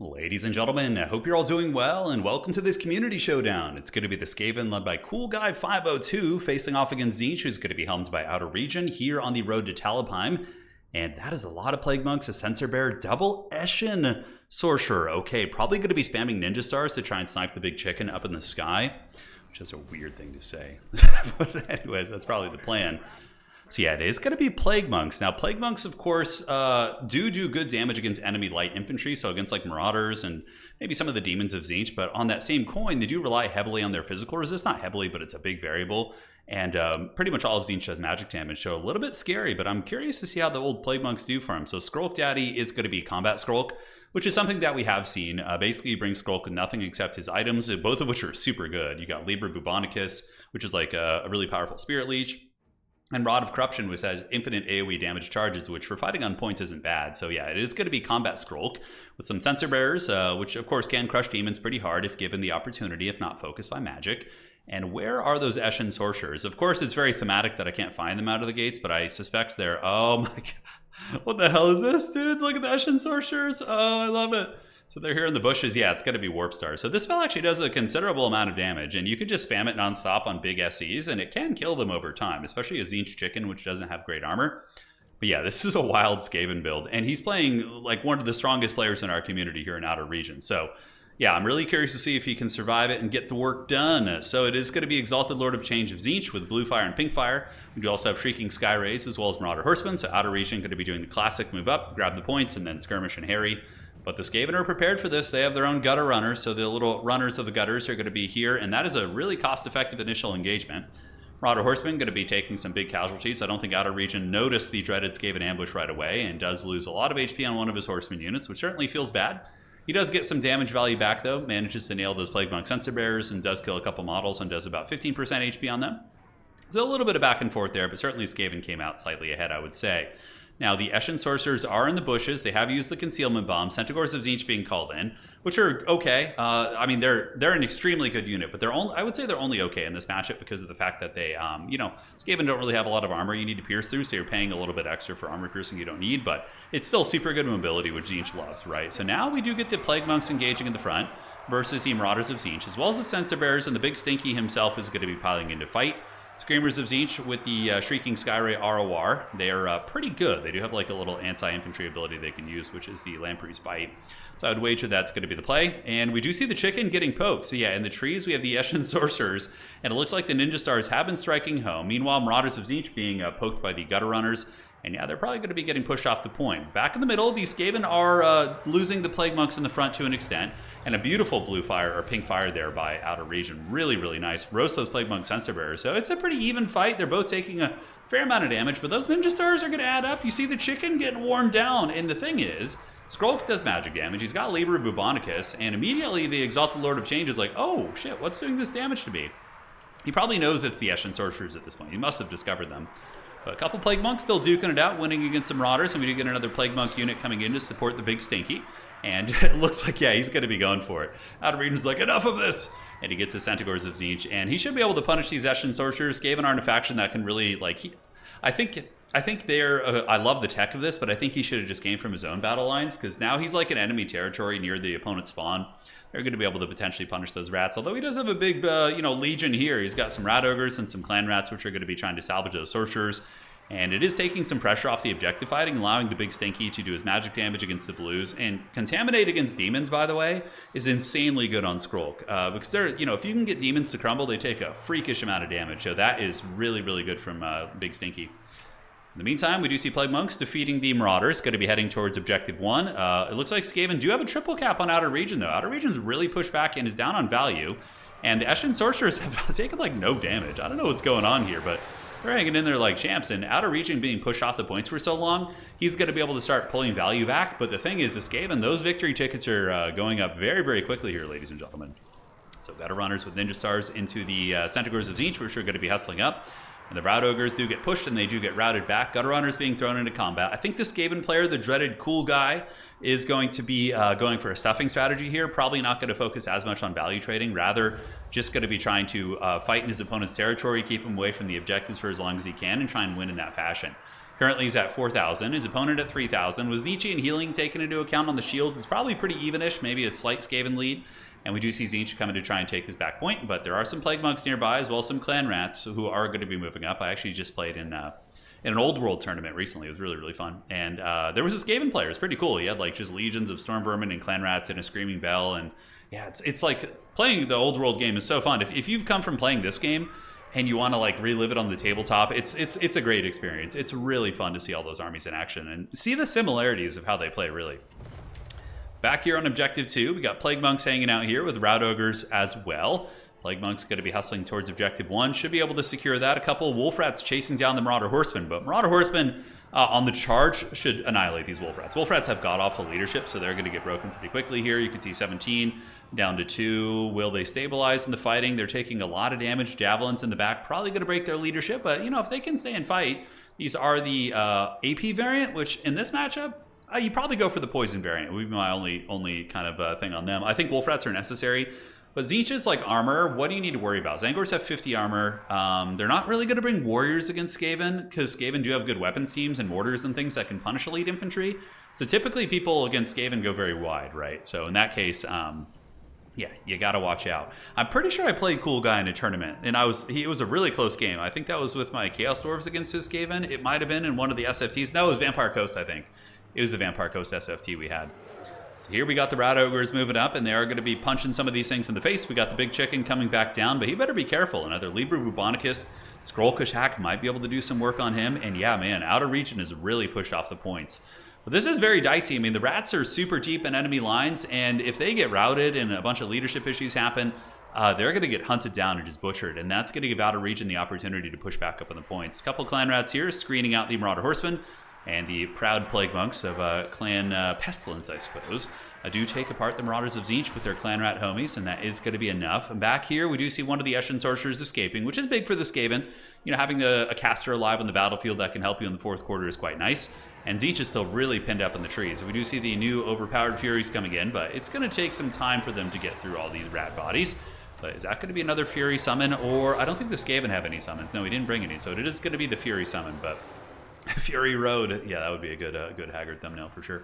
Ladies and gentlemen, I hope you're all doing well, and welcome to this community showdown. It's going to be the Skaven led by Cool Guy 502 facing off against Tzeentch, who's going to be helmed by Outer Region here on the road to Talabheim. And that is a lot of Plague Monks, a Censer Bear, double ESHIN Sorcerer. Okay, probably going to be spamming Ninja Stars to try and snipe the big chicken up in the sky, which is a weird thing to say. But anyways, that's probably the plan. So yeah, it is going to be Plague Monks. Now, Plague Monks, of course, do good damage against enemy light infantry, so against like Marauders and maybe some of the demons of Tzeentch, but on that same coin, they do rely heavily on their physical resist. Not heavily, but it's a big variable. And pretty much all of Tzeentch does magic damage, so a little bit scary, but I'm curious to see how the old Plague Monks do for him. So Skrolk Daddy is going to be Combat Skrolk, which is something that we have seen. Basically, he brings Skrolk with nothing except his items, both of which are super good. You got Liber Bubonicus, which is like a really powerful Spirit Leech, and Rod of Corruption, which has infinite AoE damage charges, which for fighting on points isn't bad. So yeah, it is going to be Combat Skrolk with some Censer Bearers, which of course can crush demons pretty hard if given the opportunity, if not focused by magic. And where are those ESHIN Sorcerers? Of course, it's very thematic that I can't find them out of the gates, but I suspect they're... Oh my god. What the hell is this, dude? Look at the ESHIN Sorcerers. Oh, I love it. So they're here in the bushes. Yeah, it's going to be Warp Star. So this spell actually does a considerable amount of damage, and you could just spam it nonstop on big SEs, and it can kill them over time, especially a Tzeentch Chicken, which doesn't have great armor. But yeah, this is a wild Skaven build, and he's playing like one of the strongest players in our community here in Outer Region. So yeah, I'm really curious to see if he can survive it and get the work done. So it is going to be Exalted Lord of Change of Tzeentch with Blue Fire and Pink Fire. We do also have Shrieking Sky Rays as well as Marauder Horseman. So Outer Region going to be doing the classic move up, grab the points, and then Skirmish and Harry. But the Skaven are prepared for this. They have their own gutter runners, so the little runners of the gutters are going to be here, and that is a really cost-effective initial engagement. Marauder Horseman going to be taking some big casualties. I don't think Outer Region noticed the dreaded Skaven ambush right away, and does lose a lot of HP on one of his Horseman units, which certainly feels bad. He does get some damage value back, though, manages to nail those Plague Monk Censer Bearers, and does kill a couple models, and does about 15% HP on them. So a little bit of back and forth there, but certainly Skaven came out slightly ahead, I would say. Now, the ESHIN Sorcerers are in the bushes. They have used the Concealment Bomb. Centaurs of Tzeentch being called in, which are okay. I mean, they're an extremely good unit, but I would say they're only okay in this matchup because of the fact that they, Skaven don't really have a lot of armor you need to pierce through, so you're paying a little bit extra for armor piercing you don't need, but it's still super good mobility, which Tzeentch loves, right? So now we do get the Plague Monks engaging in the front versus the Marauders of Tzeentch, as well as the Censer Bearers, and the Big Stinky himself is going to be piling into fight. Screamers of Tzeentch with the Shrieking Skyray ROR, they are pretty good. They do have like a little anti-infantry ability they can use, which is the Lamprey's Bite. So I would wager that's going to be the play. And we do see the chicken getting poked. So yeah, in the trees we have the ESHIN Sorcerers, and it looks like the Ninja Stars have been striking home. Meanwhile, Marauders of Tzeentch being poked by the Gutter Runners. And yeah, they're probably going to be getting pushed off the point. Back in the middle, these Skaven are losing the Plague Monks in the front to an extent. And a beautiful blue fire, or pink fire there by Outer Region. Really, really nice. Roast those Plague Monk Censer Bearers. So it's a pretty even fight. They're both taking a fair amount of damage, but those Ninja Stars are going to add up. You see the chicken getting worn down. And the thing is, Skrolk does magic damage. He's got Liber Bubonicus. And immediately the Exalted Lord of Change is like, oh shit, what's doing this damage to me? He probably knows it's the ESHIN Sorcerers at this point. He must have discovered them. But a couple Plague Monks still duking it out, winning against some Marauders, and we do get another Plague Monk unit coming in to support the Big Stinky. And it looks like, yeah, he's going to be going for it. Outer Region's like, enough of this! And he gets his Centaurs of Tzeentch, and he should be able to punish these ESHIN Sorcerers. Skaven aren't a faction that can really, like, I think they're, I love the tech of this, but I think he should have just gained from his own battle lines, because now he's like in enemy territory near the opponent's spawn. They're going to be able to potentially punish those rats, although he does have a big, legion here. He's got some Rat Ogres and some Clan Rats, which are going to be trying to salvage those Sorcerers. And it is taking some pressure off the objective fighting, allowing the Big Stinky to do his magic damage against the Blues. And Contaminate against demons, by the way, is insanely good on Skrolk. Because they're, if you can get demons to crumble, they take a freakish amount of damage. So that is really, really good from Big Stinky. In the meantime, we do see Plague Monks defeating the Marauders, going to be heading towards Objective 1. It looks like Skaven do have a triple cap on Outer Region, though. Outer Region's really pushed back and is down on value. And the ESHIN Sorcerers have taken, like, no damage. I don't know what's going on here, but they're hanging in there like champs, and Outer Region being pushed off the points for so long, he's going to be able to start pulling value back. But the thing is, with Skaven, those victory tickets are going up very, very quickly here, ladies and gentlemen. So Gutter Runners with Ninja Stars into the Centaurs of Tzeentch, which are going to be hustling up. And the Rat Ogres do get pushed, and they do get routed back. Gutter Runners being thrown into combat. I think this Skaven player, the dreaded Cool Guy, is going to be going for a stuffing strategy here. Probably not going to focus as much on value trading. Rather, just going to be trying to fight in his opponent's territory, keep him away from the objectives for as long as he can, and try and win in that fashion. Currently, he's at 4,000. His opponent at 3,000. With Tzeentch and healing taken into account on the shields, it's probably pretty evenish, maybe a slight Skaven lead. And we do see Tzeentch coming to try and take his back point, but there are some Plague Monks nearby, as well as some Clan Rats who are going to be moving up. I actually just played in an Old World tournament recently. It was really, really fun. And there was a Skaven player. It's pretty cool. He had like just legions of Storm Vermin and Clan Rats and a Screaming Bell. And yeah, it's like playing the Old World game is so fun. If you've come from playing this game and you want to like relive it on the tabletop, it's a great experience. It's really fun to see all those armies in action and see the similarities of how they play, really. Back here on Objective 2, we got Plague Monks hanging out here with Rout Ogres as well. Plague Monk's going to be hustling towards Objective 1. Should be able to secure that. A couple of Wolf Rats chasing down the Marauder Horsemen. But Marauder Horsemen on the charge should annihilate these Wolf Rats. Wolf Rats have god-awful leadership, so they're going to get broken pretty quickly here. You can see 17 down to 2. Will they stabilize in the fighting? They're taking a lot of damage. Javelins in the back. Probably going to break their leadership. But, you know, if they can stay and fight, these are the AP variant, which in this matchup, you probably go for the poison variant. It would be my only kind of thing on them. I think Wolf Rats are necessary. But Tzeentch's like armor, what do you need to worry about? Zangors have 50 armor. They're not really going to bring warriors against Skaven, because Skaven do have good weapons teams and mortars and things that can punish elite infantry. So typically people against Skaven go very wide, right? So in that case, yeah, you got to watch out. I'm pretty sure I played Cool Guy in a tournament, and it was a really close game. I think that was with my Chaos Dwarves against his Skaven. It might have been in one of the SFTs. No, it was Vampire Coast, I think. It was the Vampire Coast SFT we had. So here we got the Rout Ogres moving up, and they are going to be punching some of these things in the face. We got the Big Chicken coming back down, but he better be careful. Another Libra Bubonicus. Scroll Kashak might be able to do some work on him. And yeah, man, Outer Region is really pushed off the points. But this is very dicey. I mean, the Rats are super deep in enemy lines, and if they get routed and a bunch of leadership issues happen, they're going to get hunted down and just butchered, and that's going to give Outer Region the opportunity to push back up on the points. Couple Clan Rats here screening out the Marauder Horsemen. And the proud Plague Monks of Clan Pestilens, I suppose, do take apart the Marauders of Tzeentch with their Clan Rat homies, and that is going to be enough. And back here, we do see one of the ESHIN Sorcerers escaping, which is big for the Skaven. You know, having a caster alive on the battlefield that can help you in the fourth quarter is quite nice. And Tzeentch is still really pinned up in the trees. We do see the new overpowered Furies coming in, but it's going to take some time for them to get through all these rat bodies. But is that going to be another Fury summon? Or I don't think the Skaven have any summons. No, he didn't bring any, so it is going to be the Fury summon, but Fury Road, yeah, that would be a good Haggard thumbnail for sure.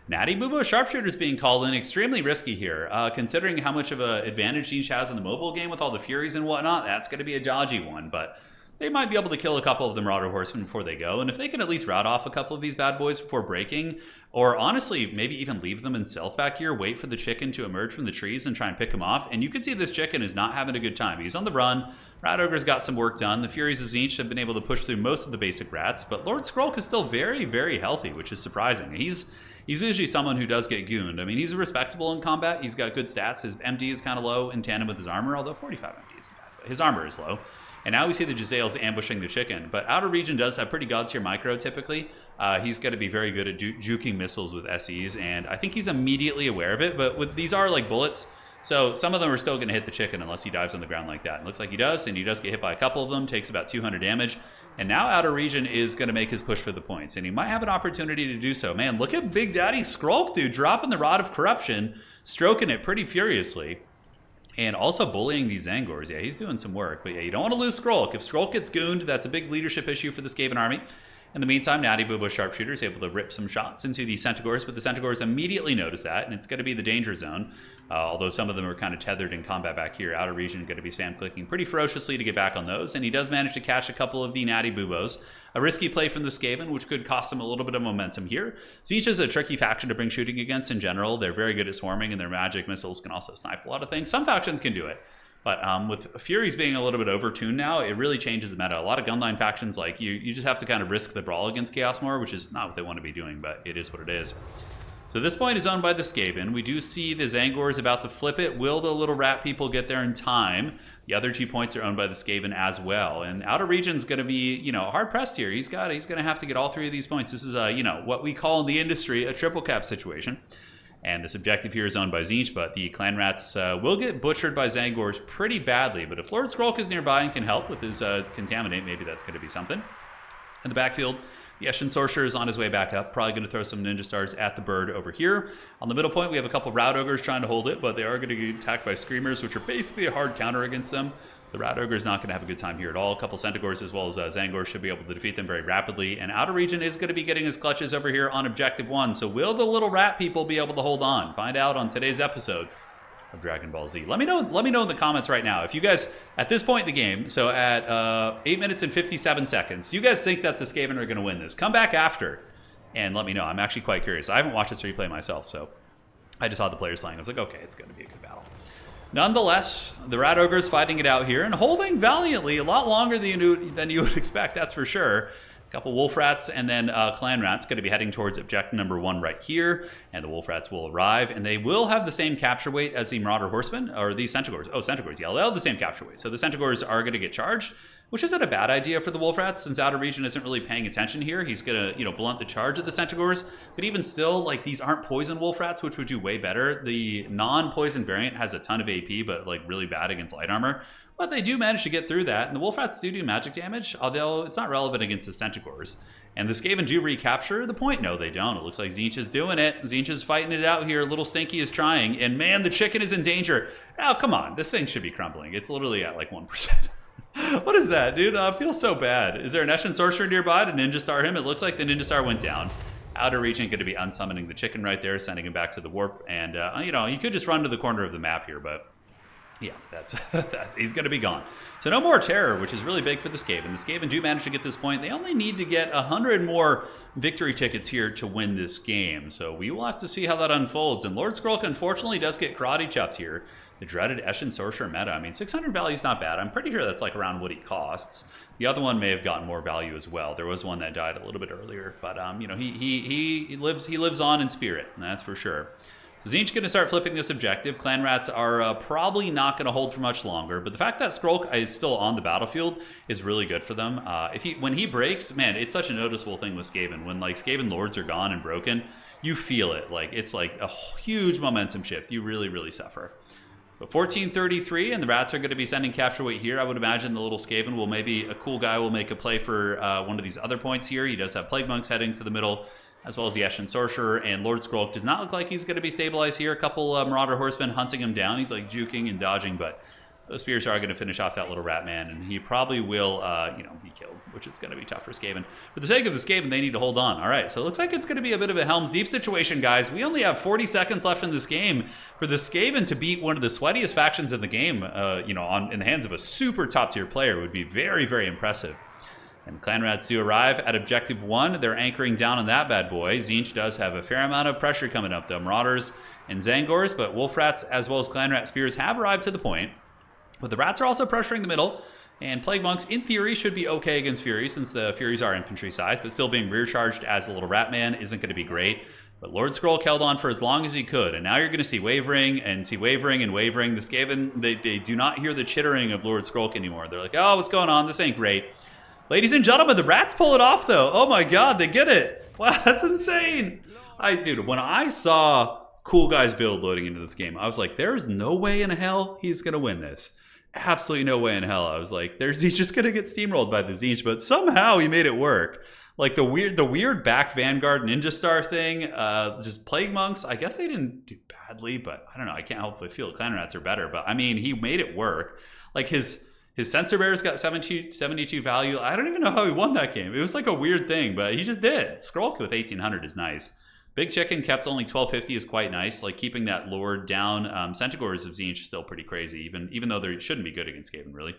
Natty Bubo Sharpshooters being called in, extremely risky here. Considering how much of an advantage Tzeentch has in the mobile game with all the Furies and whatnot, that's going to be a dodgy one, but they might be able to kill a couple of the Marauder Horsemen before they go, and if they can at least rout off a couple of these bad boys before breaking, or honestly, maybe even leave them in stealth back here, wait for the chicken to emerge from the trees and try and pick him off, and you can see this chicken is not having a good time. He's on the run. Rat Ogre's got some work done. The Furies of Tzeentch have been able to push through most of the basic rats, but Lord Scroll is still very, very healthy, which is surprising. He's usually someone who does get gooned. I mean, he's respectable in combat. He's got good stats. His MD is kind of low in tandem with his armor, although 45 MD isn't bad, but his armor is low. And now we see the Jezzail's ambushing the chicken. But Outer Region does have pretty god tier micro typically. He's going to be very good at juking missiles with SEs, and I think he's immediately aware of it. But these are like bullets, so some of them are still going to hit the chicken unless he dives on the ground like that. It looks like he does, and he does get hit by a couple of them, takes about 200 damage. And now Outer Region is going to make his push for the points, and he might have an opportunity to do so. Man, look at Big Daddy Scroll, dude, dropping the Rod of Corruption, stroking it pretty furiously. And also bullying these Zangors. Yeah, he's doing some work. But yeah, you don't want to lose Skrulk. If Skrulk gets gooned, that's a big leadership issue for the Skaven army. In the meantime, Natty Bubo Sharpshooter is able to rip some shots into the Centaurs, but the Centaurs immediately notice that, and it's going to be the danger zone. Although some of them are kind of tethered in combat back here. Outer Region going to be spam clicking pretty ferociously to get back on those, and he does manage to catch a couple of the Natty Bubos. A risky play from the Skaven, which could cost him a little bit of momentum here. Tzeentch is a tricky faction to bring shooting against in general. They're very good at swarming, and their magic missiles can also snipe a lot of things. Some factions can do it. But with Furies being a little bit overtuned now, it really changes the meta. A lot of gunline factions, like you just have to kind of risk the brawl against Chaos more, which is not what they want to be doing, but it is what it is. So this point is owned by the Skaven. We do see the Zangor is about to flip it. Will the little rat people get there in time? The other 2 points are owned by the Skaven as well. And Outer Region's going to be, hard pressed here. He's going to have to get all 3 of these points. This is what we call in the industry a triple cap situation. And this objective here is owned by Tzeentch, but the Clan Rats will get butchered by Zangors pretty badly. But if Lord Skrulk is nearby and can help with his Contaminate, maybe that's going to be something. In the backfield, The ESHIN Sorcerer is on his way back up, probably going to throw some Ninja Stars at the bird over here. On the middle point, we have a couple Rout Ogres trying to hold it, but they are going to get attacked by Screamers, which are basically a hard counter against them. The Rout Ogre is not going to have a good time here at all. A couple Centaurs as well as Zangors should be able to defeat them very rapidly. And Outer Region is going to be getting his clutches over here on Objective 1. So will the little rat people be able to hold on? Find out on today's episode of Dragon Ball Z. Let me know in the comments right now if you guys at this point in the game, so at 8 minutes and 57 seconds, you guys think that the Skaven are going to win this? Come back after and let me know. I'm actually quite curious. I haven't watched this replay myself, so I just saw the players playing. I was like, okay, it's going to be a good battle. Nonetheless, the Rat Ogre is fighting it out here and holding valiantly a lot longer than you would expect, that's for sure. A couple Wolf Rats and then Clan Rats going to be heading towards objective number 1 right here. And the Wolf Rats will arrive, and they will have the same capture weight as the Marauder Horsemen, or the Centaurs. Oh, Centaurs, yeah, they'll have the same capture weight. So the Centaurs are going to get charged, which isn't a bad idea for the Wolf Rats, since Outer Region isn't really paying attention here. He's going to, blunt the charge of the Centaurs. But even still, like, these aren't poison Wolf Rats, which would do way better. The non-poison variant has a ton of AP, but, like, really bad against light armor. But they do manage to get through that, and the Wolf Rats do magic damage, although it's not relevant against the Centaurs. And the Skaven do recapture the point. No, they don't. It looks like Tzeentch is doing it. Tzeentch is fighting it out here. Little Stinky is trying, and man, the chicken is in danger. Now, come on, this thing should be crumbling. It's literally at like 1%. What is that, dude? I feel so bad. Is there an ESHIN Sorcerer nearby to Ninja Star him? It looks like the Ninja Star went down. Outer Region going to be unsummoning the chicken right there, sending him back to the warp. And, he could just run to the corner of the map here, but yeah, that's he's going to be gone. So no more terror, which is really big for the Skaven. The Skaven do manage to get this point. They only need to get 100 more victory tickets here to win this game. So we will have to see how that unfolds. And Lord Scroll, unfortunately, does get karate chopped here. The dreaded ESHIN Sorcerer meta. I mean, 600 value is not bad. I'm pretty sure that's like around what he costs. The other one may have gotten more value as well. There was one that died a little bit earlier, but he lives on in spirit, and that's for sure. So Tzeentch going to start flipping this objective. Clan Rats are probably not going to hold for much longer, but the fact that Scroll is still on the battlefield is really good for them. When he breaks, man, it's such a noticeable thing with Skaven. When like Skaven Lords are gone and broken, you feel it. Like it's like a huge momentum shift. You really, really suffer. But 1433, and the Rats are going to be sending capture weight here. I would imagine the little Skaven will maybe, a cool guy will make a play for one of these other points here. He does have Plague Monks heading to the middle, as well as the ESHIN Sorcerer, and Lord Scroll does not look like he's going to be stabilized here. A couple Marauder Horsemen hunting him down. He's like juking and dodging, but those spears are going to finish off that little rat man, and he probably will, be killed, which is going to be tough for Skaven. For the sake of the Skaven, they need to hold on. All right, so it looks like it's going to be a bit of a Helm's Deep situation, guys. We only have 40 seconds left in this game. For the Skaven to beat one of the sweatiest factions in the game, in the hands of a super top-tier player would be very, very impressive. And Clan Rats do arrive at Objective 1. They're anchoring down on that bad boy. Tzeentch does have a fair amount of pressure coming up, though. Marauders and Zangors, but Wolf Rats as well as Clan Rat Spears have arrived to the point. But the Rats are also pressuring the middle, and Plague Monks, in theory, should be okay against Furies, since the Furies are infantry size, but still being rear charged as a little Rat Man isn't going to be great. But Lord Scroll held on for as long as he could, and now you're going to see wavering and wavering. The Skaven, they do not hear the chittering of Lord Scroll anymore. They're like, oh, what's going on? This ain't great. Ladies and gentlemen, the Rats pull it off, though. Oh my god, they get it. Wow, that's insane. Dude, when I saw Cool Guy's build loading into this game, I was like, there's no way in hell he's going to win this. Absolutely no way in hell. I was like, he's just going to get steamrolled by the Tzeentch, but somehow he made it work. Like the weird back Vanguard Ninja Star thing, just Plague Monks, I guess they didn't do badly, but I don't know. I can't help but feel Clan Rats are better. But I mean, he made it work. Like his Sensor Bears got 72 value. I don't even know how he won that game. It was like a weird thing, but he just did. Scroll with 1800 is nice. Big Chicken kept only 1250 is quite nice. Like keeping that Lord down. Centaurs of Tzeentch is still pretty crazy, even though they shouldn't be good against Skaven, really.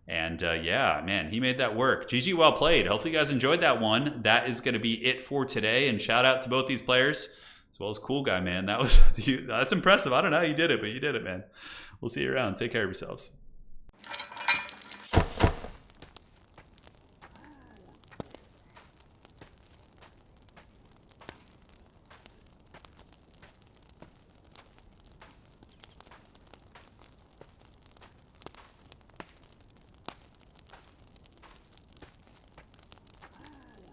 And yeah, man, he made that work. GG, well played. Hopefully you guys enjoyed that one. That is going to be it for today. And shout out to both these players, as well as Cool Guy, man. That's impressive. I don't know how you did it, but you did it, man. We'll see you around. Take care of yourselves.